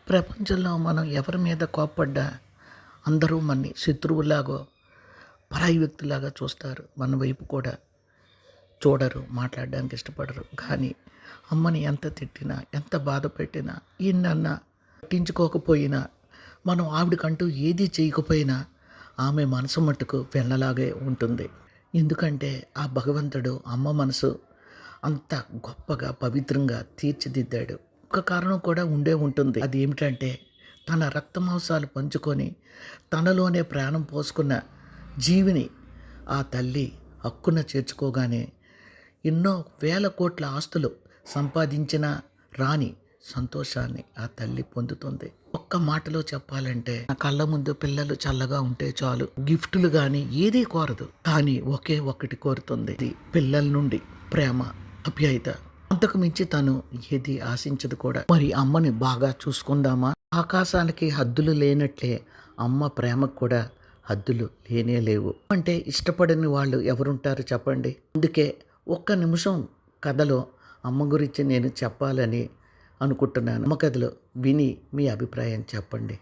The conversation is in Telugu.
ప్రపంచంలో మనం ఎవరి మీద కోప్పడ్డా అందరూ మనని శత్రువులాగో పరాయి వ్యక్తిలాగా చూస్తారు. మన వైపు కూడా చూడరు, మాట్లాడడానికి ఇష్టపడరు. కానీ అమ్మని ఎంత తిట్టినా, ఎంత బాధ పెట్టినా, ఎన్నన్నా పట్టించుకోకపోయినా, మనం ఆవిడకంటూ ఏదీ చేయకపోయినా ఆమె మనసు మట్టుకు వెళ్ళలాగే ఉంటుంది. ఎందుకంటే ఆ భగవంతుడు అమ్మ మనసు అంత గొప్పగా పవిత్రంగా తీర్చిదిద్దాడు. ఒక కారణం కూడా ఉండే ఉంటుంది. అది ఏమిటంటే తన రక్తమాంసాలు పంచుకొని తనలోనే ప్రాణం పోసుకున్న జీవిని ఆ తల్లి హక్కున చేర్చుకోగానే ఎన్నో వేల కోట్ల ఆస్తులు సంపాదించిన రాని సంతోషాన్ని ఆ తల్లి పొందుతుంది. ఒక్క మాటలో చెప్పాలంటే నా కళ్ళ ముందు పిల్లలు చల్లగా ఉంటే చాలు, గిఫ్టులు కానీ ఏదీ కోరదు. కానీ ఒకే ఒక్కటి కోరుతుంది, ఇది పిల్లల నుండి ప్రేమ, ఆప్యాయత. అంతకు మించి తను ఏది ఆశించదు కూడా. మరి అమ్మని బాగా చూసుకుందామా? ఆకాశానికి హద్దులు లేనట్లే అమ్మ ప్రేమకు కూడా హద్దులు లేనే లేవు. అంటే ఇష్టపడని వాళ్ళు ఎవరుంటారు చెప్పండి? అందుకే ఒక్క నిమిషం కథలో అమ్మ గురించి నేను చెప్పాలని అనుకుంటున్నాను. అమ్మ కథలో విని మీ అభిప్రాయం చెప్పండి.